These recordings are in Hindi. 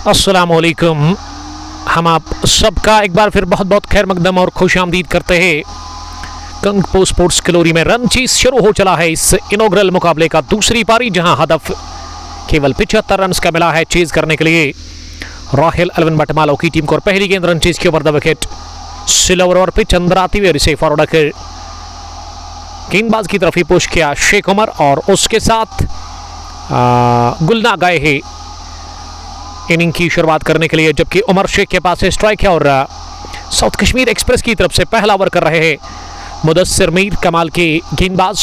अस्सलामुअलैकुम। हम आप सबका एक बार फिर बहुत बहुत खैर मकदम और खुश आमदीद करते हैं। कंगपो स्पोर्ट्स क्लोरी में रन चेस शुरू हो चला है इस इनॉग्रल मुकाबले का दूसरी पारी, जहां हदफ केवल 75 रन का मिला है चेज करने के लिए राहिल अलवन बटमालो की टीम को। और पहली गेंद रन चेज के ऊपर the wicket slower over pitch अंदर आती हुई इसे फॉरवर्ड कर गेंदबाज की तरफ ही पुश किया शेख उमर और उसके साथ गुलना गए हैं इनिंग की शुरुआत करने के लिए, जबकि उमर शेख के पास स्ट्राइक है। और साउथ कश्मीर एक्सप्रेस की तरफ से पहला ओवर कर रहे हैं मुदस्सिर मीर, कमाल के गेंदबाज।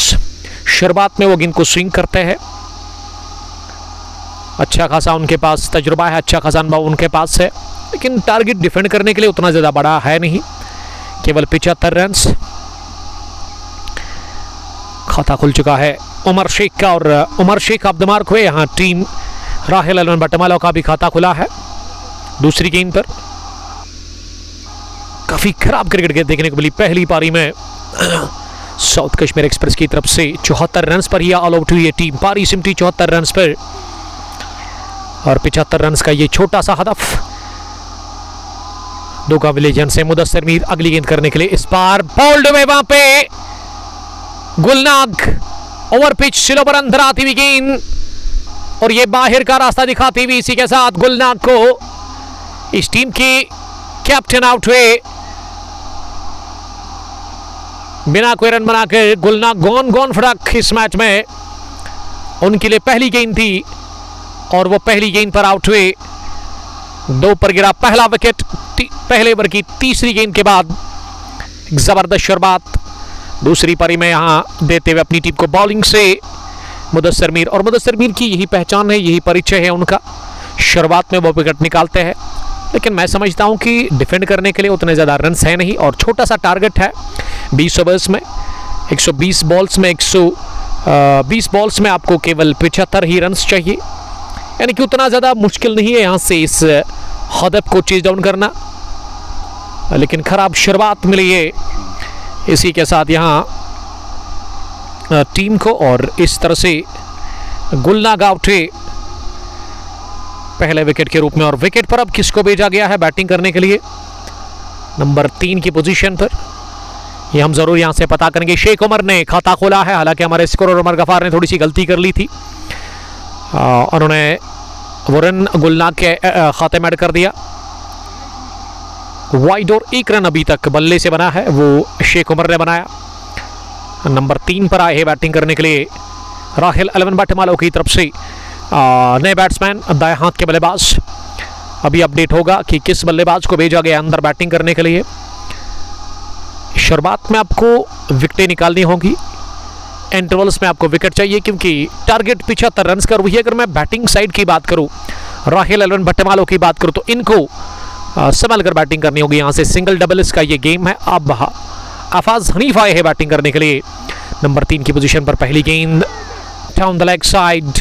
शुरुआत में वो गेंद को स्विंग करते हैं, अच्छा खासा उनके पास तजुर्बा है, अच्छा खासा अनुभव उनके पास है, लेकिन टारगेट डिफेंड करने के लिए उतना ज़्यादा बड़ा है नहीं। केवल 75 रन खाता खुल चुका है उमर शेख का। और Umar Sheikh off the mark हुए, यहाँ टीम राहिल अलवन बटमालो का भी खाता खुला है दूसरी गेंद पर। काफी खराब क्रिकेट देखने को मिली पहली पारी में साउथ कश्मीर एक्सप्रेस की तरफ से। 74 रन पर ही ऑल आउट हुई है टीम। पारी सिमटी 74 रन पर और 75 रन का ये छोटा सा हदफ। दो का विलेजन से मुदस्सिर मीर अगली गेंद करने के लिए इस बार बोल्ड हुए वहां पे गुलनाग। ओवर पिच स्लो पर अंदर आती हुई गेंद और ये बाहर का रास्ता दिखाती हुई इसी के साथ गुलनाग को इस टीम की कैप्टन आउट हुए। बिना कोई रन बनाकर गुलनाग गॉन फड़क इस मैच में। उनके लिए पहली गेंद थी और वो पहली गेंद पर आउट हुए। 2 पर गिरा पहला विकेट पहले ओवर की तीसरी गेंद के बाद। जबरदस्त शुरुआत दूसरी पारी में यहां देते हुए अपनी टीम को बॉलिंग से मुदस्सिर मीर। और मुदस्सिर मीर की यही पहचान है, यही परिचय है उनका। शुरुआत में वो विकेट निकालते हैं, लेकिन मैं समझता हूं कि डिफेंड करने के लिए उतने ज़्यादा रन्स है नहीं और छोटा सा टारगेट है 20 ओवर्स में। 120 बॉल्स में 120 बॉल्स में आपको केवल 75 ही रन्स चाहिए, यानी कि उतना ज़्यादा मुश्किल नहीं है यहाँ से इस हदफ को चेज डाउन करना। लेकिन खराब शुरुआत मिली है इसी के साथ यहाँ टीम को। और इस तरह से गुलनाग आउट हुए पहले विकेट के रूप में। और विकेट पर अब किसको भेजा गया है बैटिंग करने के लिए नंबर 3 की पोजीशन पर, ये हम जरूर यहां से पता करेंगे। शेख उमर ने खाता खोला है, हालांकि हमारे स्कोरर उमर गफार ने थोड़ी सी गलती कर ली थी। उन्होंने वो रन गुलनाग के खाते में ऐड कर दिया। वाइड और 1 रन अभी तक बल्ले से बना है, वो शेख उमर ने बनाया। नंबर 3 पर आए हैं बैटिंग करने के लिए राहिल अलवन बटमालो की तरफ से नए बैट्समैन दाएं हाथ के बल्लेबाज। अभी अपडेट होगा कि किस बल्लेबाज को भेजा गया अंदर बैटिंग करने के लिए। शुरुआत में आपको विकेटें निकालनी होगी, इंटरवल्स में आपको विकेट चाहिए, क्योंकि टारगेट 75 रन का। वही अगर मैं बैटिंग साइड की बात करूं, राहिल अलवन बटमालो की बात करूं, तो इनको संभाल कर बैटिंग करनी होगी। यहाँ से सिंगल डबल इसका ये गेम है। अब अफाज हनीफ आए हैं बैटिंग करने के लिए नंबर 3 की पोजीशन पर। पहली गेंद डाउन द लेग साइड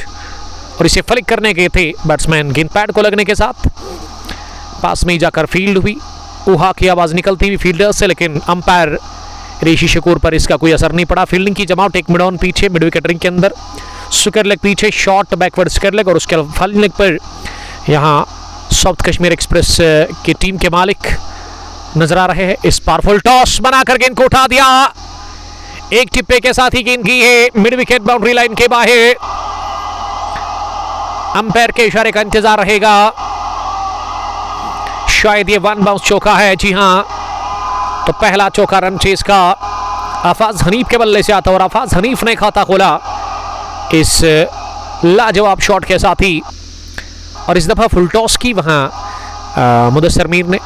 और इसे फ्लिक करने गए थे बैट्समैन, गेंद पैड को लगने के साथ पास में ही जाकर फील्ड हुई। उहा की आवाज निकलती हुई फील्डर से, लेकिन अंपायर ऋषि शकूर पर इसका कोई असर नहीं पड़ा। फील्डिंग की जमावट, एक मिड ऑन पीछे मिड विकेट रिंग के अंदर, स्क्वायर लेग पीछे, शॉर्ट बैकवर्ड स्क्वायर लेग और उसके फॉलिंग लेग पर यहाँ साउथ कश्मीर एक्सप्रेस की टीम के मालिक नजर आ रहे हैं। इस पावरफुल टॉस बनाकर गेंद को उठा दिया, एक टिप्पे के साथ ही गेंद की है मिड विकेट बाउंड्री लाइन के बाहर। अंपायर के इशारे का इंतजार रहेगा, शायद ये 1 बाउंस चौका है। जी हां, तो पहला चौका रन चेज का अफाज हनीफ के बल्ले से आता और अफाज हनीफ ने खाता खोला इस लाजवाब शॉट के साथ ही। और इस दफा फुल टॉस की वहां मुदस्सिर मीर ने।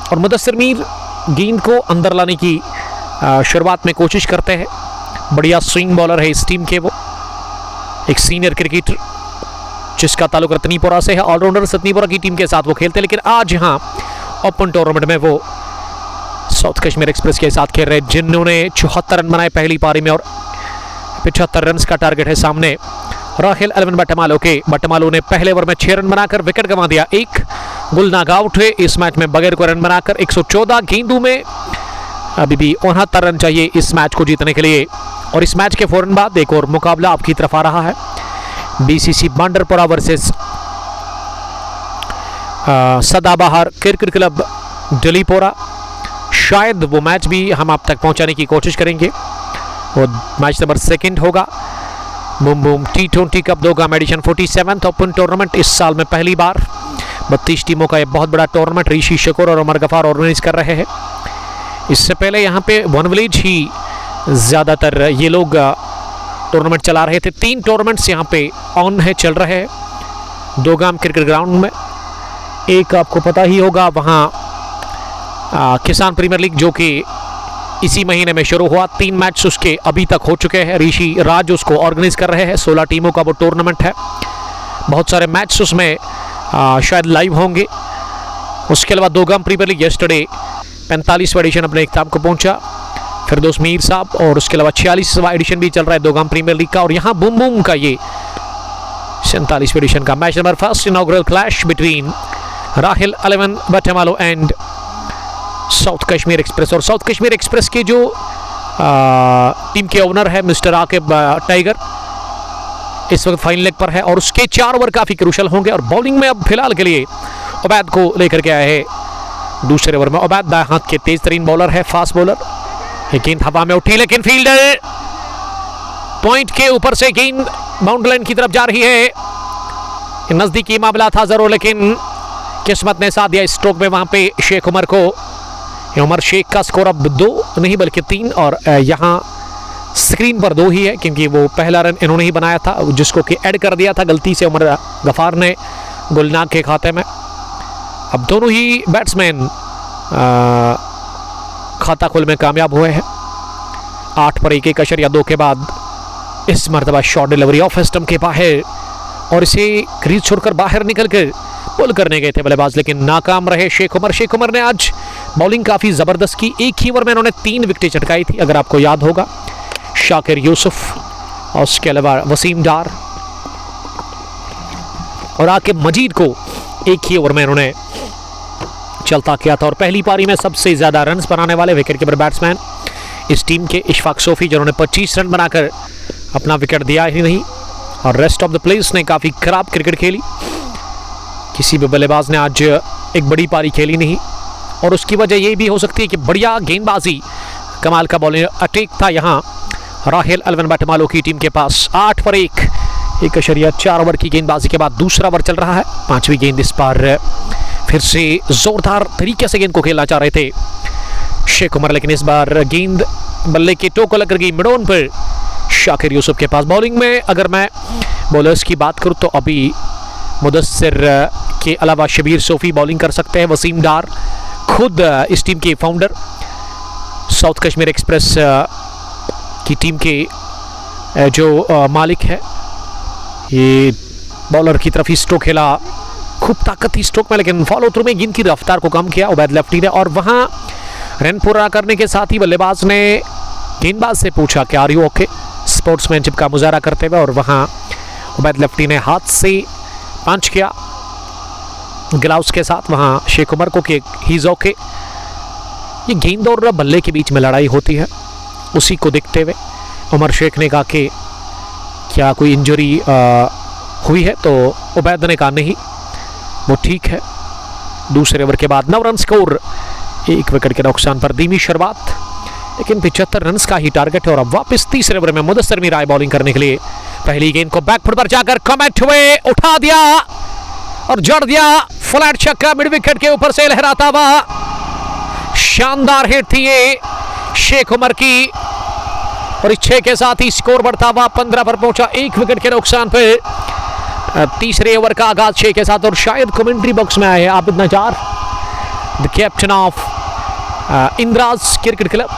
और मुदस्सिर मीर गेंद को अंदर लाने की शुरुआत में कोशिश करते हैं। बढ़िया स्विंग बॉलर है इस टीम के, वो एक सीनियर क्रिकेटर जिसका ताल्लुक रत्नीपुरा से है। ऑलराउंडर रत्नीपुरा की टीम के साथ वो खेलते हैं, लेकिन आज यहाँ ओपन टूर्नामेंट में वो साउथ कश्मीर एक्सप्रेस के साथ खेल रहे, जिन्होंने 74 रन बनाए पहली पारी में और 75 रन का टारगेट है सामने राहिल अलवन बटमालो के। बटमालो ने पहले ओवर में 6 रन बनाकर विकेट गंवा दिया, 1 गुलनाग आउट हुए इस मैच में बगैर कोई रन बनाकर। 114 गेंदों में अभी भी 69 रन चाहिए इस मैच को जीतने के लिए। और इस मैच के फौरन बाद एक और मुकाबला आपकी तरफ आ रहा है, बीसीसी बांडरपुरा वर्सेस सदाबहार क्रिकेट क्लब डलीपोरा। शायद वो मैच भी हम आप तक पहुंचाने की कोशिश करेंगे। वो मैच नंबर 2 होगा। बूम बूम T20 कप 2 का एडिशन 47th ओपन टूर्नामेंट इस साल में पहली बार 32 टीमों का ये बहुत बड़ा टूर्नामेंट ऋषि शकूर और उमर गफार ऑर्गेनाइज कर रहे हैं। इससे पहले यहाँ पे वन विलेज ही ज़्यादातर ये लोग टूर्नामेंट चला रहे थे। 3 टूर्नामेंट्स यहाँ पे ऑन है, चल रहे हैं दोगाम क्रिकेट ग्राउंड में। एक आपको पता ही होगा वहाँ किसान प्रीमियर लीग जो कि इसी महीने में शुरू हुआ। 3 मैच उसके अभी तक हो चुके हैं। ऋषि राज उसको ऑर्गेनाइज कर रहे हैं। 16 टीमों का वो टूर्नामेंट है। बहुत सारे मैच उसमें शायद लाइव होंगे। उसके अलावा दोगाम प्रीमियर लीग यस्टरडे 45वां एडिशन अपने इख्तिताम को पहुंचा। फिरदौस मीर साहब और उसके अलावा 46वां एडिशन भी चल रहा है दोगाम प्रीमियर लीग का। और यहाँ बूम बूम का ये 47वें एडिशन का match number 1 inaugural clash between Rahil 11 Batamaloo and South Kashmir Express. और साउथ कश्मीर एक्सप्रेस के जो टीम के ओनर है मिस्टर आकिब टाइगर, इस वक्त फाइनल लेग पर है और उसके 4 ओवर काफ़ी क्रूशल होंगे। और बॉलिंग में अब फिलहाल के लिए उबैद को लेकर के आए हैं दूसरे ओवर में। उबैद दाएं हाथ के तेज तरीन बॉलर है, फास्ट बॉलर। गेंद हवा में उठी लेकिन फील्डर पॉइंट के ऊपर से गेंद बाउंड्री लाइन की तरफ जा रही है। नजदीकी मामला था जरूर लेकिन किस्मत ने साथ दिया। स्ट्रोक में वहां पे शेख उमर को। उमर शेख का स्कोर अब 2 नहीं बल्कि 3 और यहाँ स्क्रीन पर 2 ही है क्योंकि वो पहला रन इन्होंने ही बनाया था जिसको कि ऐड कर दिया था गलती से उमर गफार ने गुलनाग के खाते में। अब दोनों ही बैट्समैन खाता खोल में कामयाब हुए हैं। 8 पर 1 1.2 के बाद इस मरतबा शॉट डिलीवरी ऑफ स्टंप के बाहर और इसे क्रीज छोड़कर बाहर निकल कर पुल करने गए थे बल्लेबाज लेकिन नाकाम रहे शेख उमर। शेख उमर ने आज बॉलिंग काफ़ी ज़बरदस्त की। एक ही ओवर में उन्होंने 3 विकेटें चटकाई थी अगर आपको याद होगा। शाकिर यूसुफ और उसके अलावा वसीम डार और आकिब मजीद को एक ही ओवर में उन्होंने चलता किया था। और पहली पारी में सबसे ज़्यादा रन्स बनाने वाले विकेट कीपर बैट्समैन इस टीम के इशफाक सोफी जिन्होंने 25 रन बनाकर अपना विकेट दिया ही नहीं। और रेस्ट ऑफ द प्लेयर्स ने काफ़ी खराब क्रिकेट खेली। किसी भी बल्लेबाज ने आज एक बड़ी पारी खेली नहीं और उसकी वजह यही भी हो सकती है कि बढ़िया गेंदबाजी कमाल का बॉलिंग अटैक था यहाँ राहिल 11 बटेमालो की टीम के पास। 8 पर 1 1.4 ओवर की गेंदबाजी के बाद दूसरा ओवर चल रहा है। 5वीं गेंद इस बार फिर से जोरदार तरीके से गेंद को खेलना चाह रहे थे शेख उमर लेकिन इस बार गेंद बल्ले के टो को लग गई मिडोन पर शाकिर यूसुफ के पास। बॉलिंग में अगर मैं बॉलर्स की बात करूं तो अभी मुदस्सिर के अलावा शबीर सोफी बॉलिंग कर सकते हैं। वसीम डार खुद इस टीम के फाउंडर साउथ कश्मीर एक्सप्रेस की टीम के जो मालिक है, ये बॉलर की तरफ ही स्ट्रोक खेला, खूब ताकत थी स्ट्रोक में लेकिन फॉलो थ्रू में गेंद की रफ्तार को कम किया उबैद लेफ्टी ने। और वहाँ रन पूरा करने के साथ ही बल्लेबाज ने गेंदबाज से पूछा कि आर यू ओके, स्पोर्ट्समैनशिप का मुजाहरा करते हुए। और वहाँ उबैद लेफ्टी ने हाथ से पंच किया ग्लव्स के साथ वहाँ शेख उमर को कि ही इज ओके। ये गेंद और बल्ले के बीच में लड़ाई होती है, उसी को देखते हुए उमर शेख ने कहा कि क्या कोई इंजरी हुई है, तो उबैद ने कहा नहीं वो ठीक है। दूसरे ओवर के बाद 9 रन स्कोर, 1 विकेट के नुकसान पर धीमी शुरुआत लेकिन 75 रन का ही टारगेट है। और अब वापस तीसरे ओवर में मुदस्सिर मीर आए बॉलिंग करने के लिए। पहली गेंद को बैकफुट पर जाकर कमेंट हुए, उठा दिया और जड़ दिया फ्लैट छक्का मिड विकेट के ऊपर से लहराता हुआ। शानदार हिट थी ये शेख उमर की और इस 6 के साथ ही स्कोर बढ़ता हुआ 15 पर पहुंचा 1 विकेट के नुकसान पर। तीसरे ओवर का आगाज 6 के साथ और शायद कमेंट्री बॉक्स में आए हैं Abid Nazar, the captain of Indraj Cricket Club,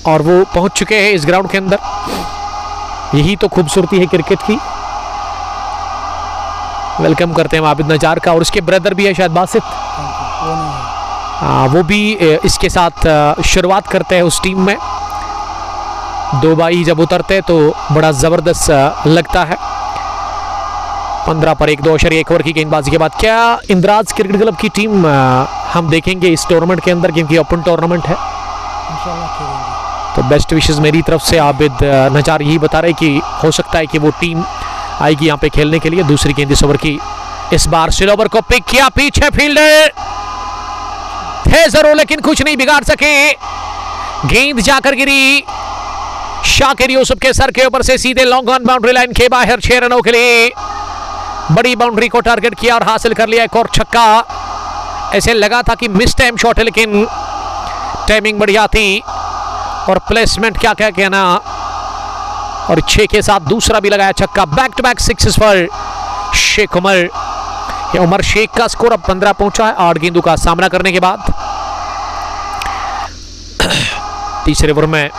और वो पहुंच चुके हैं इस ग्राउंड के अंदर। यही तो खूबसूरती है क्रिकेट की। वेलकम करते हैं आबिद नजार का। और उसके ब्रदर भी है शायद बासित, वो भी इसके साथ शुरुआत करते हैं उस टीम में। 2 भाई जब उतरते तो बड़ा ज़बरदस्त लगता है। 15 पर 1 2.1 ओवर की गेंदबाजी के बाद क्या इंद्राज क्रिकेट क्लब की टीम हम देखेंगे इस टूर्नामेंट के अंदर, क्योंकि ओपन टूर्नामेंट है। तो बेस्ट विशेस मेरी तरफ से। आबिद नजार यही बता रहे कि हो सकता है कि वो टीम आएगी यहाँ पे खेलने के लिए। दूसरी गेंद इस ओवर की, इस बार स्लो ओवर को पिक किया, पीछे फील्डर थे जरूर लेकिन कुछ नहीं बिगाड़ सके। गेंद जाकर गिरी शाकिर यूसुफ के सर के ऊपर से सीधे लॉन्ग ऑन बाउंड्री लाइन के बाहर 6 रनों के लिए बड़ी बाउंड्री को टारगेट किया और हासिल कर लिया एक और छक्का। ऐसे लगा था कि मिस टाइम शॉट है लेकिन टाइमिंग बढ़िया थी और प्लेसमेंट क्या क्या कहना। और 6 के साथ दूसरा भी लगाया छक्का। Back to back sixes for Sheikh Umar. ये उमर शेख का स्कोर अब 15 पहुंचा है 8 गेंदों का सामना करने के बाद। तीसरे ओवर में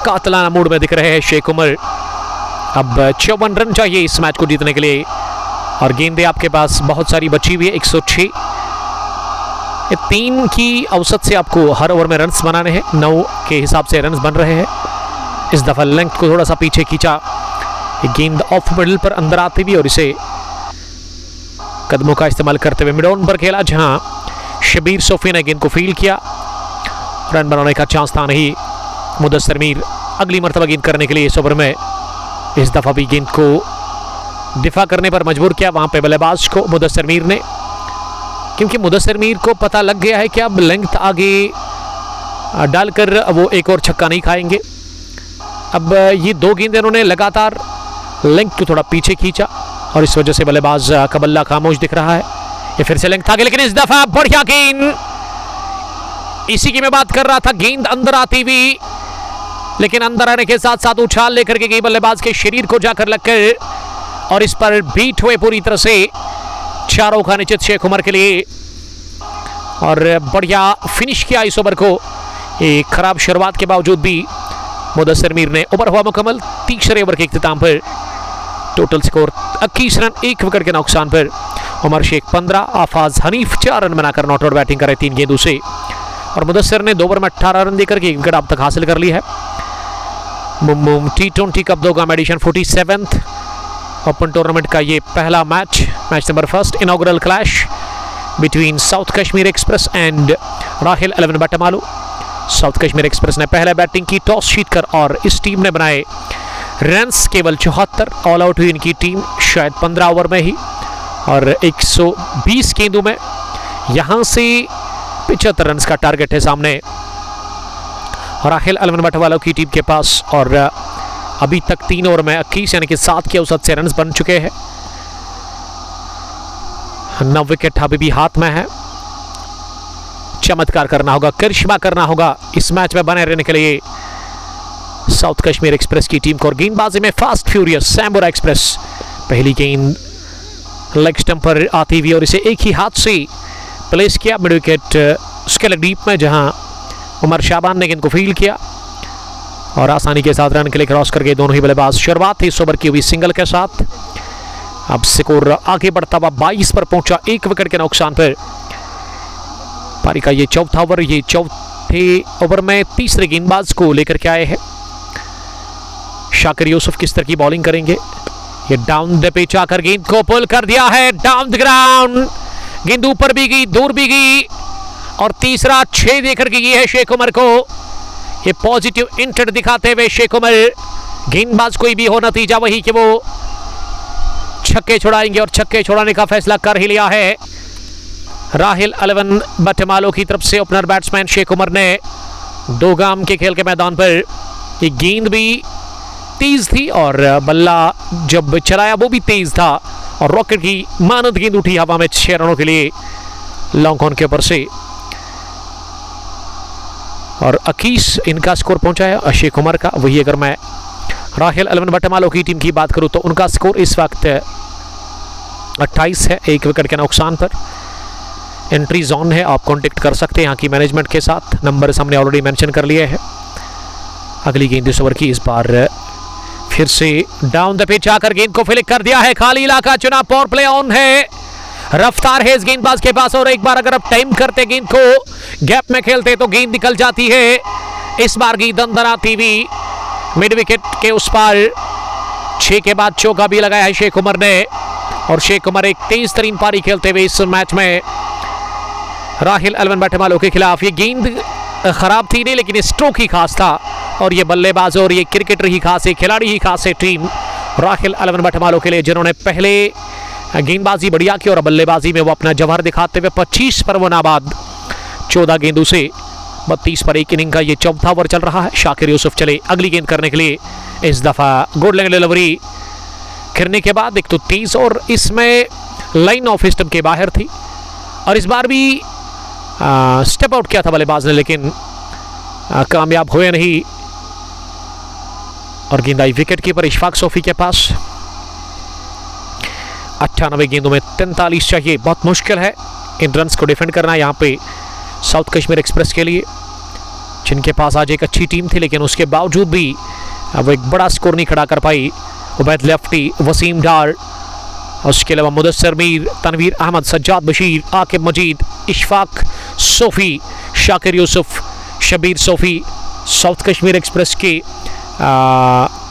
कातलाना मूड में दिख रहे हैं शेख उमर। अब 54 रन चाहिए इस मैच को जीतने के लिए और गेंदें आपके पास बहुत सारी बची हुई है 106। ये 3 की औसत से आपको हर ओवर में रन्स बनाने हैं, 9 के हिसाब से रन्स बन रहे हैं। इस दफा लेंथ को थोड़ा सा पीछे खींचा, गेंद ऑफ मिडल पर अंदर आती भी और इसे कदमों का इस्तेमाल करते हुए मिड ऑन पर खेला जहां शबीर सोफी ने गेंद को फील्ड किया। रन बनाने का चांस था नहीं। मुदस्सिर मीर अगली मरतबा गेंद करने के लिए इस ओवर में इस दफा भी गेंद को दिफा करने पर मजबूर किया वहां पे बल्लेबाज को मुदस्सिर मीर ने, क्योंकि मुदस्सिर मीर को पता लग गया है कि अब लेंथ आगे डालकर वो एक और छक्का नहीं खाएंगे। अब ये 2 गेंदें इन्होंने लगातार लेंथ को थोड़ा पीछे खींचा और इस वजह से बल्लेबाज कबल्ला खामोश दिख रहा है। ये फिर से लेंथ आगे लेकिन इस दफा बढ़िया गेंद, इसी की मैं बात कर रहा था। गेंद अंदर आती हुई लेकिन अंदर आने के साथ साथ उछाल लेकर के गई बल्लेबाज के शरीर को जाकर लगकर और इस पर बीट हुए पूरी तरह से 4 रनों का निश्चित शेख उमर के लिए और बढ़िया फिनिश किया इस ओवर को। एक खराब शुरुआत के बावजूद भी मुदस्सिर मीर ने ओवर हुआ मुकम्मल। तीसरे ओवर के इख्तिताम पर टोटल स्कोर 21 रन 1 विकेट के नुकसान पर उमर शेख 15, आफाज हनीफ 4 रन बनाकर नॉट आउट बैटिंग करे 3 गेंदों से और मुदस्सिर ने 2 ओवर में 18 रन देकर के विकेट अब तक हासिल कर ली है। T20 कप 2 का एडिशन 47th ओपन टूर्नामेंट का ये पहला match number 1 inaugural clash between South Kashmir Express and Rahil 11 Batmaloo. South Kashmir Express ने पहले बैटिंग की, टॉस जीतकर और इस टीम ने बनाए रन्स केवल 74। ऑल आउट हुई इनकी टीम शायद 15 ओवर में ही और 120 गेंदों में यहां से 75 रन का टारगेट है सामने राहिल 11 बटवालों की टीम के पास और अभी तक 3 ओवर में 21 यानी कि 7 के औसत से रन बन चुके हैं। 9 विकेट अभी भी हाथ में है। चमत्कार करना होगा, करिश्मा करना होगा इस मैच में बने रहने के लिए साउथ कश्मीर एक्सप्रेस की टीम को। और गेंदबाजी में फास्ट फ्यूरियस सैम्बोरा एक्सप्रेस। पहली गेंद लेग स्टंप पर आती हुई और इसे एक ही हाथ से प्लेस किया मिड विकेट उसके डीप में जहां उमर शाबान ने गेंद को फील्ड किया और आसानी के साथ रन के लिए क्रॉस करके दोनों ही बल्लेबाज। शुरुआत थी इस ओवर की हुई सिंगल के साथ। अब स्कोर आगे बढ़ता हुआ 22 पर पहुंचा 1 विकेट के नुकसान पर। पारी का ये चौथा ओवर, ये चौथे ओवर में तीसरे गेंदबाज को लेकर के आए हैं। शाकिर यूसुफ किस तरह की बॉलिंग करेंगे। ये डाउन द पिच आकर गेंद को पुल कर दिया है डाउन द ग्राउंड। गेंद ऊपर भी गई, दूर भी गई और तीसरा 6 देकर के ये है शेख उमर को। ये पॉजिटिव इंटेंट दिखाते हुए शेख उमर, गेंदबाज कोई भी हो नतीजा वही कि वो छक्के छुड़ाएंगे और छक्के छुड़ाने का फैसला कर ही लिया है राहिल 11 बटमालो की तरफ से। ओपनर बैट्समैन शेख उमर ने 2 गाम के खेल के मैदान पर ये गेंद भी तेज थी और बल्ला जब चलाया वो भी तेज था और रॉकेट की मानद गेंद उठी हवा में 6 रनों के लिए लॉन्ग ऑन के ऊपर से और 21 इनका स्कोर पहुंचा है शेख उमर का। वही अगर मैं राहिल 11 बटमालो की टीम की बात करूं तो उनका स्कोर इस वक्त 28 है 1 विकेट के नुकसान पर। एंट्री जोन है, आप कांटेक्ट कर सकते हैं यहाँ की मैनेजमेंट के साथ। नंबर हमने ऑलरेडी मेंशन कर लिए हैं। अगली गेंद इस ओवर की, इस बार फिर से डाउन द पिच आकर गेंद को फ्लिक कर दिया है। खाली इलाका चुना, पावर प्ले ऑन है, रफ्तार है इस गेंदबाज के पास और एक बार अगर आप टाइम करते गेंद को गैप में खेलते तो गेंद निकल जाती है। इस बार गेंद अंदर आती हुई मिड विकेट के उस पार 6 के बाद चौका भी लगाया है शेख उमर ने और शेख उमर एक तेज तरीन पारी खेलते हुए इस मैच में राहिल 11 बटमालो के खिलाफ। ये गेंद खराब थी नहीं लेकिन स्ट्रोक ही खास था और ये बल्लेबाज और ये क्रिकेटर ही खास है, खिलाड़ी ही खास है टीम राहिल 11 बटमालों के लिए, जिन्होंने पहले गेंदबाजी बढ़िया की और बल्लेबाजी में वो अपना जवाहर दिखाते हुए 25 पर वो नाबाद 14 गेंदों से 32 पर 1 इनिंग का ये चौथा ओवर चल रहा है। शाकिर यूसुफ चले अगली गेंद करने के लिए। इस दफा गुड लेग डिलीवरी गिरने के बाद एक तो तेज और इसमें लाइन ऑफ स्टंप के बाहर थी, और इस बार भी स्टेप आउट किया था बल्लेबाज ने, लेकिन कामयाब हुए नहीं और गेंद आई विकेट कीपर इशफाक सोफी के पास। 98 गेंदों में 43 चाहिए, बहुत मुश्किल है इन रन्स को डिफेंड करना यहाँ पे साउथ कश्मीर एक्सप्रेस के लिए, जिनके पास आज एक अच्छी टीम थी, लेकिन उसके बावजूद भी वो एक बड़ा स्कोर नहीं खड़ा कर पाई। उबैद लेफ्टी, वसीम डार, उसके अलावा मुदस्सर मीर, तनवीर अहमद, सज्जाद बशीर, आकिब मजीद, इशफाक सोफी, शाकिर यूसुफ, शबीर सोफी, साउथ कश्मीर एक्सप्रेस के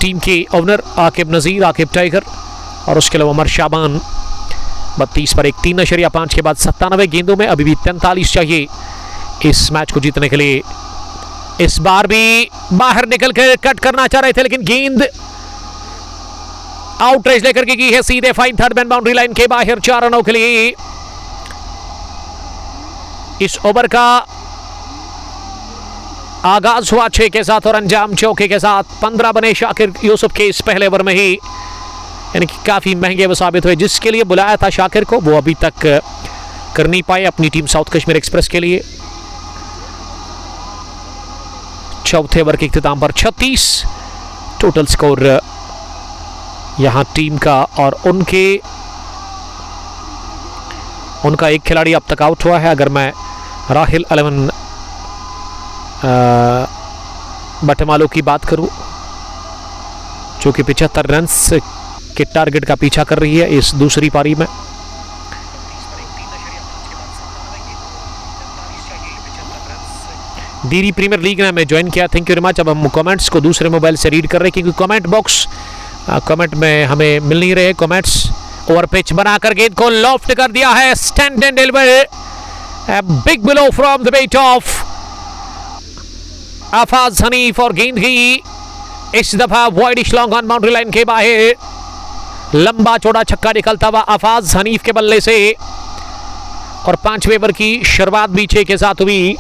टीम के ओनर आकिब नज़ीर, आकिब टाइगर, और उसके अलावा उमर शाबान। 32 पर 1, 3.5 के बाद 97 गेंदों में अभी भी 43 चाहिए इस मैच को जीतने के लिए। इस बार भी बाहर निकल कर कट करना चाह रहे थे, लेकिन गेंद आउट रेस लेकर के की है सीधे fine third man boundary line के बाहर 4 रनों के लिए। इस ओवर का आगाज हुआ 6 के साथ और अंजाम चौके के साथ। 15 बने शाकिर यूसुफ के इस पहले ओवर में ही, यानी कि काफी महंगे वो साबित हुए। जिसके लिए बुलाया था शाकिर को, वो अभी तक कर नहीं पाए अपनी टीम साउथ कश्मीर एक्सप्रेस के लिए। चौथे ओवर के इख्तिताम पर 36 टोटल स्कोर यहां टीम का, और उनका एक खिलाड़ी अब तक आउट हुआ है। अगर मैं राहिल 11 बटमालों की बात करूं, जो कि 75 रन्स के टारगेट का पीछा कर रही है इस दूसरी पारी में। डीरी प्रीमियर लीग ने हमें ज्वाइन किया, थैंक यू वेरी मच। अब हम कमेंट्स को दूसरे मोबाइल से रीड कर रहे हैं, क्योंकि कमेंट बॉक्स कमेंट में हमें मिल नहीं रहे कमेंट्स। ओवर पिच बनाकर गेंद को लॉफ्ट कर दिया है, stand and deliver, big blow from the bat of Afaz Hanif, और गेंद की इस दफा widish long on boundary line के बाहर। लंबा चौड़ा छक्का निकलता हुआ आफाज हनीफ के बल्ले से, और 5वें ओवर की शुरुआत भी 6 के साथ हुई।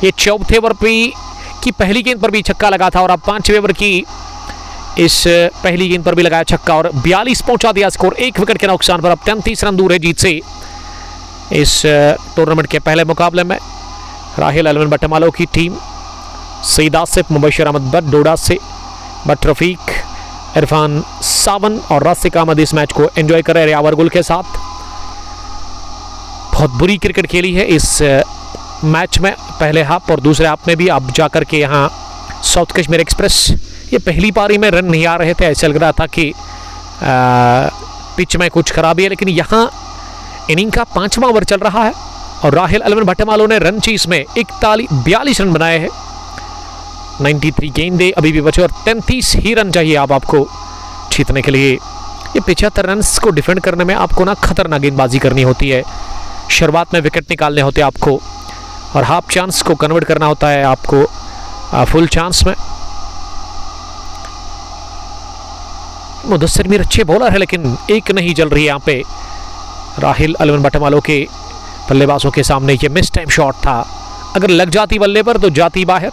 ये चौथे ओवर की पहली गेंद पर भी छक्का लगा था, और अब 5वें ओवर की इस पहली गेंद पर भी लगाया छक्का, और 42 पहुंचा दिया स्कोर 1 विकेट के नुकसान पर। अब 33 रन दूर है जीत से इस टूर्नामेंट के पहले मुकाबले में। राहिल 11 बटमालों की टीम सईद आसिफ, मुबशर अहमद बट डोडा से, बट रफीक, इरफान सावन और रासिक अहमद इस मैच को एंजॉय कर रहे हैं यावर गुल के साथ। बहुत बुरी क्रिकेट खेली है इस मैच में पहले हाफ, और दूसरे हाफ में भी। अब जाकर के यहाँ साउथ कश्मीर एक्सप्रेस ये पहली पारी में रन नहीं आ रहे थे, ऐसा लग रहा था कि पिच में कुछ खराबी है, लेकिन यहाँ इनिंग का 5वां ओवर चल रहा है और राहिल 11 बटमालों ने रन चीज में 42 रन बनाए हैं। 93 गेंदे अभी भी बचे और 33 ही रन चाहिए अब आपको जीतने के लिए। ये 75 रन को डिफेंड करने में आपको ना खतरनाक गेंदबाजी करनी होती है। शुरुआत में विकेट निकालने होते हैं आपको, और हाफ चांस को कन्वर्ट करना होता है आपको फुल चांस में। मुदस्सिर मीर अच्छे बॉलर है, लेकिन एक नहीं चल रही है यहाँ पे राहिल 11 बटमालों के बल्लेबाजों के सामने। ये मिस टाइम शॉट था, अगर लग जाती बल्ले पर तो जाती बाहर।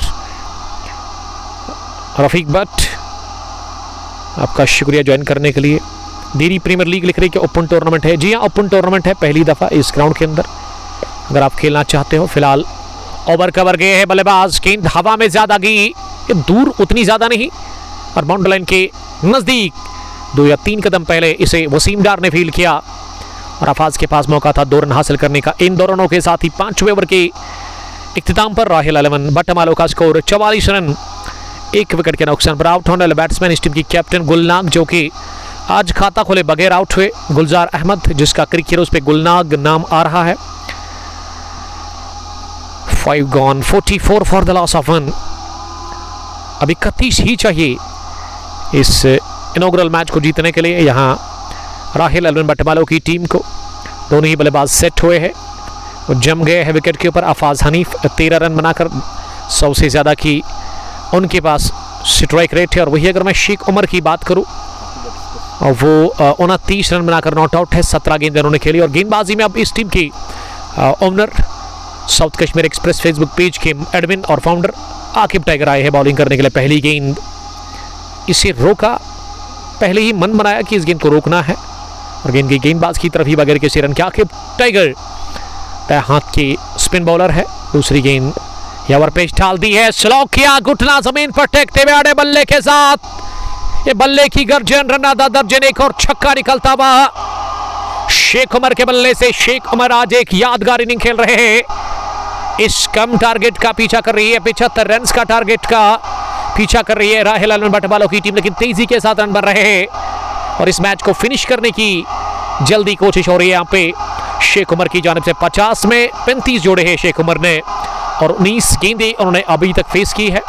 रफीक भट्ट, आपका शुक्रिया ज्वाइन करने के लिए। डीरी प्रीमियर लीग लिख रही है कि ओपन टूर्नामेंट है। जी हाँ, ओपन टूर्नामेंट है, पहली दफ़ा इस ग्राउंड के अंदर अगर आप खेलना चाहते हो। फिलहाल ओवर कवर गए हैं बल्लेबाज, गेंद हवा में ज़्यादा गई, ये दूर उतनी ज़्यादा नहीं, और बाउंड्री लाइन के नज़दीक 2 या 3 कदम पहले इसे वसीम डार ने फील्ड किया, और आफाज के पास मौका था 2 रन हासिल करने का। इन 2 रनों के साथ ही 5वें ओवर के इख्तिताम पर राहिल 11 बटमालों का स्कोर 44 रन 1 विकेट के नुकसान पर। आउट होने वाले बैट्समैन इस टीम की कैप्टन गुलनाग, जो कि आज खाता खोले बगैर आउट हुए। गुलजार अहमद, जिसका क्रिक हीरोज पे गुलनाग नाम आ रहा है। 5 gone, 44 for the loss of 1। अभी 31 ही चाहिए इस इनॉग्रल मैच को जीतने के लिए। यहाँ राहिल 11 बटमालों की टीम को दोनों ही बल्लेबाज सेट हुए हैं, वो जम गए हैं विकेट के ऊपर। आफाज हनीफ 13 रन बनाकर 100 से ज़्यादा की उनके पास स्ट्राइक रेट है। और वही अगर मैं शेख उमर की बात करूं, और वो 29 रन बनाकर नॉट आउट है। 17 गेंद उन्होंने खेली। और गेंदबाजी में अब इस टीम की owner south Kashmir express Facebook page के एडमिन और फाउंडर आकिब टाइगर आए हैं बॉलिंग करने के लिए। पहली गेंद इसे रोका, पहले ही मन बनाया कि इस गेंद को रोकना है और गेंद की गेंदबाज की तरफ ही बगैर किसी रन के आकिब टाइगर हाथ की स्पिन बॉलर है। दूसरी गेंद यावर पेश डाल दी है, स्लो किया, घुटना जमीन पर टेकते हुए आड़े बल्ले के साथ। ये बल्ले की गर्जन, रनादा दर्जन, एक और छक्का निकलता हुआ शेख उमर के बल्ले से। शेख उमर आज एक यादगार इनिंग खेल रहे हैं। इस कम टारगेट का पीछा कर रही है, 75 रन का टारगेट का पीछा कर रही है राहिल अलवन बटमालो की टीम, लेकिन तेजी के साथ रन बन रहे हैं और इस मैच को फिनिश करने की जल्दी कोशिश हो रही है यहाँ पे शेख उमर की जानिब से। 50 में 35 जोड़े हैं शेख उमर ने और 19 गेंदें उन्होंने अभी तक फेस की है।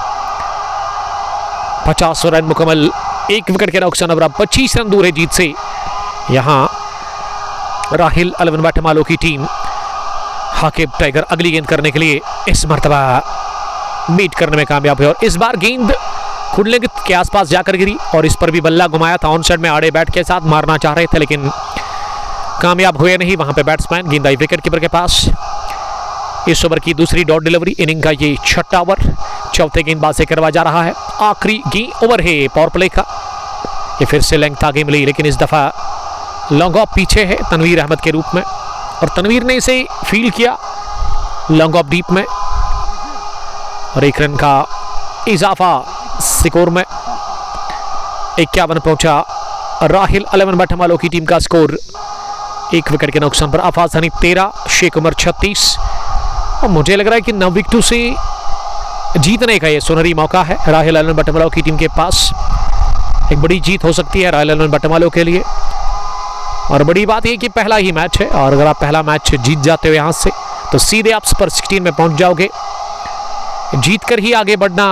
50 रन मुकम्मल, 1 विकेट के नुकसान। अब 25 रन दूर है जीत से। यहाँ राहिल अलवन बटमालो की टीम आकिब टाइगर अगली गेंद करने के लिए इस मर्तबा मीट करने में कामयाब है और इस बार गेंद खुले के आसपास जाकर गिरी और इस पर भी बल्ला घुमाया था। ऑन साइड में आड़े बैट के साथ मारना चाह रहे थे लेकिन कामयाब हुए नहीं। वहां पे बैट्समैन, गेंद आई विकेट कीपर के पास। इस ओवर की दूसरी डॉट डिलीवरी, इनिंग का ये 6वां ओवर चौथे गेंदबाज से करवा जा रहा है। आखिरी गेंद ओवर है पावर प्ले का। ये फिर से लेंथ आगे मिली लेकिन इस दफा लॉन्ग ऑफ पीछे है तनवीर अहमद के रूप में और तनवीर ने इसे फील किया लॉन्ग ऑफ डीप में और 1 रन का इजाफा स्कोर में। 51 पहुंचा राहिल अलवन बटमालो की टीम का स्कोर। 1 विकेट के नुकसान पर आफाज हनीफ 13, शेख उमर 36 और मुझे लग रहा है कि 9 विकेटों से जीतने का ये सुनहरी मौका है राहिल अलवन बटमालो की टीम के पास। एक बड़ी जीत हो सकती है राहिल अलवन बटमालो के लिए और बड़ी बात यह कि पहला ही मैच है और अगर आप पहला मैच जीत जाते हो यहाँ से तो सीधे आप सुपर 16 में पहुंच जाओगे। जीत कर ही आगे बढ़ना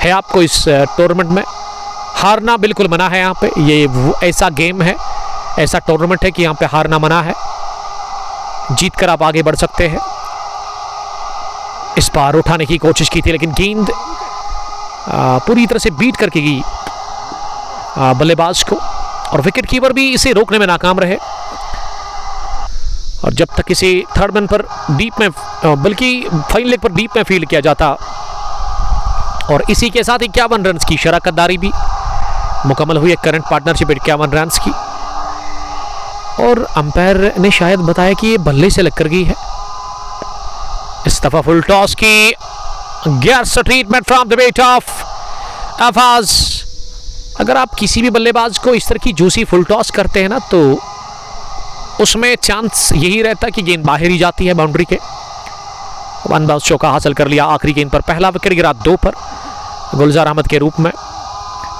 है आपको इस टूर्नामेंट में, हारना बिल्कुल मना है यहाँ पे। ये ऐसा गेम है, ऐसा टूर्नामेंट है कि यहाँ पे हारना मना है। जीत कर आप आगे बढ़ सकते हैं। इस बार उठाने की कोशिश की थी लेकिन गेंद पूरी तरह से बीट करके गई बल्लेबाज को और विकेट कीपर भी इसे रोकने में नाकाम रहे। और जब तक इसे थर्ड मैन पर डीप में बल्कि फाइन लेग पर डीप में फील्ड किया जाता और इसी के साथ 51 रन की शराकतदारी भी मुकम्मल हुई है। करंट पार्टनरशिप 51 रन की और अंपायर ने शायद बताया कि ये बल्ले से लगकर गई है। इस दफा फुल टॉस की गेयर्स treatment from the bat of Afaz. अगर आप किसी भी बल्लेबाज को इस तरह की जूसी फुल टॉस करते हैं ना तो उसमें चांस यही रहता है कि गेंद बाहर ही जाती है बाउंड्री के। 1 बाउंस चौका हासिल कर लिया आखिरी गेंद पर। पहला विकेट गिरा 2 पर गुलजार अहमद के रूप में।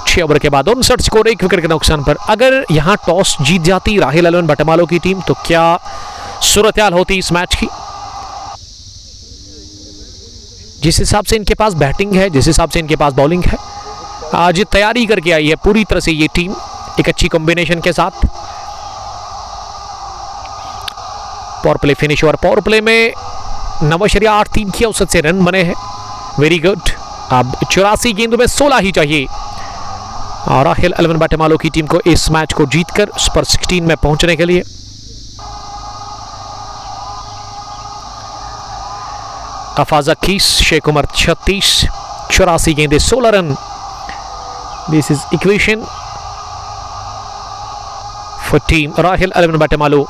6 ओवर के बाद 59 स्कोर, 1 विकेट के नुकसान पर। अगर यहां टॉस जीत जाती राहिल अलवन बटमालो की टीम तो क्या सूरत-ए-हाल होती इस मैच की। जिस हिसाब से इनके पास बैटिंग है, जिस हिसाब से इनके पास बॉलिंग है, आज तैयारी करके आई है पूरी तरह से ये टीम एक अच्छी कॉम्बिनेशन के साथ। पावर प्ले फिनिश और पावर प्ले में 9.83 की औसत से रन बने हैं। Very good. अब 84 गेंदों में 16 ही चाहिए और राहिल अलवन बटमालो की टीम को इस मैच को जीतकर सुपर 16 में पहुंचने के लिए। अफाज 21, शेख उमर 36, 84 गेंदें 16 रन। This is equation for team Rahil Eleven Batamaloo.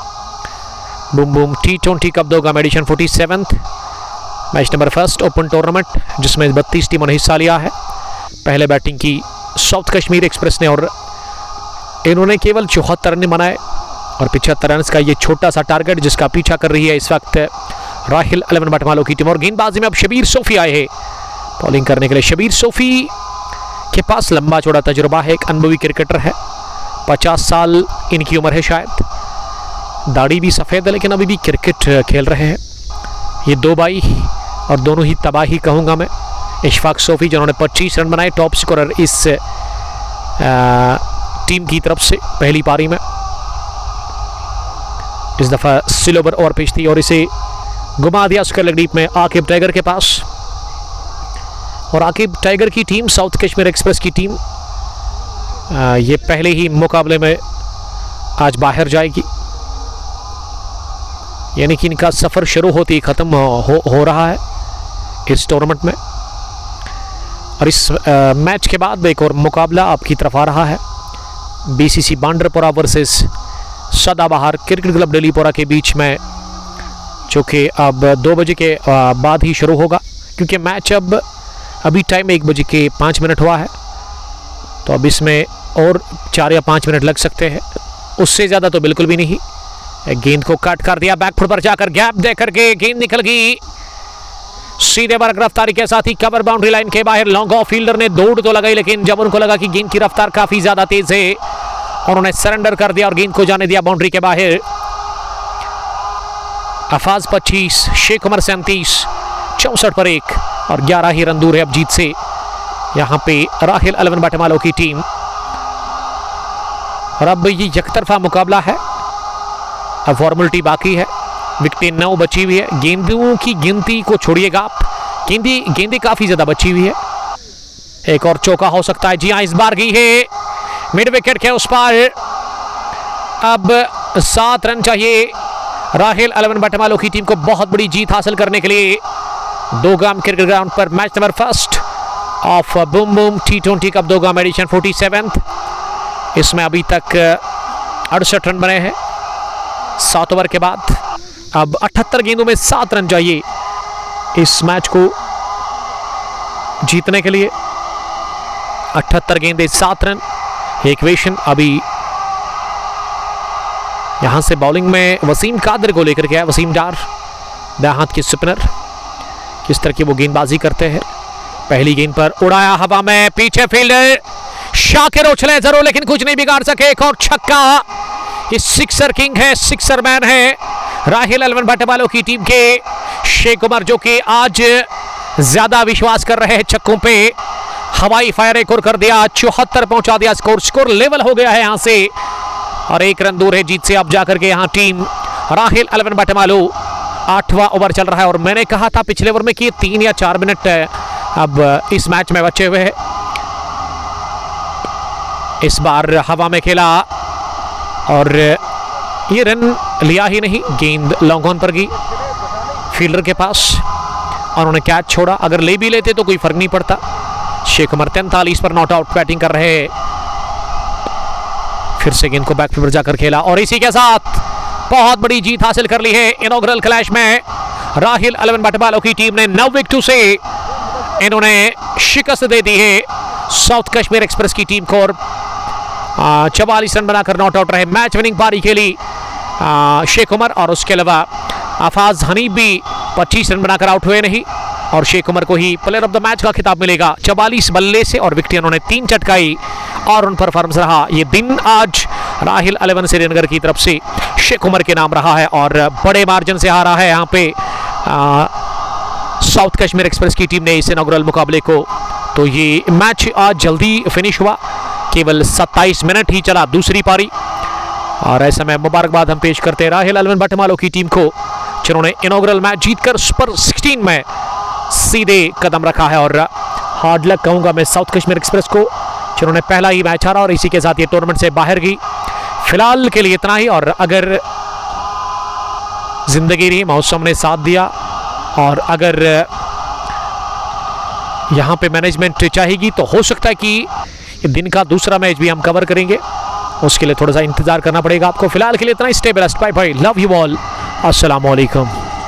Boom boom T20 cup 2 का edition 47th match number 1 open tournament जिसमें 32 टीमों ने हिस्सा लिया है। पहले बैटिंग की साउथ कश्मीर एक्सप्रेस ने और इन्होंने केवल 74 रन बनाए और 75 रन का ये छोटा सा टारगेट जिसका पीछा कर रही है इस वक्त राहिल अलवन बटमालो की टीम। और गेंदबाजी में अब शबीर सोफी आए हैं बॉलिंग करने के लिए। शबीर सोफी के पास लंबा चौड़ा तजुर्बा है, एक अनुभवी क्रिकेटर है। 50 साल इनकी उम्र है शायद। दाढ़ी भी सफ़ेद है लेकिन अभी भी क्रिकेट खेल रहे हैं। ये 2 भाई और दोनों ही तबाही कहूँगा मैं। इशफाक सोफी जिन्होंने 25 रन बनाए, टॉप स्कोरर इस टीम की तरफ से पहली पारी में। इस दफ़ा स्लो ओवर पेश थी और इसे घुमा दिया स्क्वायर लेग डीप में आकिब टाइगर के पास। और आकिब टाइगर की टीम साउथ कश्मीर एक्सप्रेस की टीम ये पहले ही मुकाबले में आज बाहर जाएगी, यानी कि इनका सफ़र शुरू होते ही ख़त्म हो रहा है इस टूर्नामेंट में। और इस मैच के बाद एक और मुकाबला आपकी तरफ आ रहा है, बीसीसी बांद्रापुरा वर्सेस सदाबहार क्रिकेट क्लब डलीपोरा के बीच में, जो कि अब 2 बजे के बाद ही शुरू होगा, क्योंकि मैच अभी टाइम 1 बजे के 5 मिनट हुआ है, तो अब इसमें और 4 या 5 मिनट लग सकते हैं, उससे ज़्यादा तो बिल्कुल भी नहीं। गेंद को कट कर दिया, बैकफुट पर जाकर गैप दे करके गेंद निकल गई सीधे पर गिरफ्तारी के साथ ही कवर बाउंड्री लाइन के बाहर। लॉन्ग ऑफ फील्डर ने दौड़ तो लगाई, लेकिन जब उनको लगा कि गेंद की रफ्तार काफ़ी ज़्यादा तेज है, उन्होंने सरेंडर कर दिया और गेंद को जाने दिया बाउंड्री के बाहर। अफाज 25, शेख उमर 37, 64 पर 1 और 11 ही रन दूर है अब जीत से यहाँ पे राहिल 11 बटमालों की टीम। और अब ये एकतरफा मुकाबला है, अब फॉर्मेलिटी बाकी है, विकेटें 9 बची हुई है, गेंदों की गिनती को छोड़िएगा आप, गेंदें काफ़ी ज़्यादा बची हुई है, एक और चौका हो सकता है। जी हाँ, इस बार गई है मिड विकेट के उस पार। अब 7 रन चाहिए राहिल 11 बटमालों की टीम को बहुत बड़ी जीत हासिल करने के लिए। 2 गाम क्रिकेट ग्राउंड पर match number 1 of boom boom T20 cup 2 गाम एडिशन 47th। इसमें अभी तक 68 रन बने हैं 7 ओवर के बाद। अब 78 गेंदों में 7 रन चाहिए इस मैच को जीतने के लिए। 78 गेंदे 7 रन इक्वेशन। अभी यहां से बॉलिंग में वसीम कादर को लेकर के आया, वसीम डार दाहात के स्पिनर, किस तरह की वो गेंदबाजी करते हैं। पहली गेंद पर उड़ाया हवा में, पीछे फील्डर शाकिर उछले जरूर लेकिन कुछ नहीं बिगाड़ सके। एक और छक्का, ये सिक्सर किंग है, सिक्सर मैन है राहिल 11 बटमालों की टीम के शेख उमर, जो कि आज ज्यादा विश्वास कर रहे हैं छक्कों पे। हवाई फायर एक और कर दिया, 74 पहुंचा दिया स्कोर लेवल हो गया है यहां से और 1 रन दूर है जीत से। अब जाकर के यहां टीम राहिल 11 बटमालो 8वां ओवर चल रहा है और मैंने कहा था पिछले ओवर में कि 3 या 4 मिनट अब इस मैच में बचे हुए हैं। इस बार हवा में खेला और ये रन लिया ही नहीं, गेंद लॉन्ग ऑन पर गई फील्डर के पास और उन्होंने कैच छोड़ा। अगर ले भी लेते तो कोई फर्क नहीं पड़ता। शेख उमर 43 पर नॉट आउट बैटिंग कर रहे हैं। फिर से गेंद को बैक पर जाकर खेला और इसी के साथ बहुत बड़ी जीत हासिल कर ली है इनॉग्रल क्लैश में। राहिल 11 बटमालों की टीम ने 9 विकेटों से इन्होंने शिकस्त दे दी है साउथ कश्मीर एक्सप्रेस की टीम को और 44 रन बनाकर नॉट आउट रहे। मैच विनिंग पारी के लिए शेख उमर और उसके अलावा अफाज हनीफ भी 25 रन बनाकर आउट हुए नहीं और शेख उमर को ही प्लेयर ऑफ द मैच का खिताब मिलेगा। 44 बल्ले से और विकेट उन्होंने 3 चटकाई और उन परफॉर्मेंस रहा। ये दिन आज राहिल 11 श्रीनगर की तरफ से शेख उमर के नाम रहा है और बड़े मार्जिन से हारा है यहाँ पे साउथ कश्मीर एक्सप्रेस की टीम ने इस इनॉग्रल मुकाबले को। तो ये मैच आज जल्दी फिनिश हुआ, केवल 27 मिनट ही चला दूसरी पारी और ऐसे में मुबारकबाद हम पेश करते हैं राहिल 11 बटमालों की टीम को, जिन्होंने इनॉग्रल मैच जीतकर सुपर 16 में सीधे कदम रखा है। और हार्ड लक कहूँगा मैं साउथ कश्मीर एक्सप्रेस को, जिन्होंने पहला ही मैच हारा और इसी के साथ ये टूर्नामेंट से बाहर गई। फिलहाल के लिए इतना ही और अगर जिंदगी रही मौसम ने साथ दिया और अगर यहाँ पे मैनेजमेंट चाहेगी तो हो सकता है कि दिन का दूसरा मैच भी हम कवर करेंगे, उसके लिए थोड़ा सा इंतजार करना पड़ेगा आपको। फिलहाल के लिए इतना ही। Stay best, bye bye, love you all, अस्सलाम वालेकुम।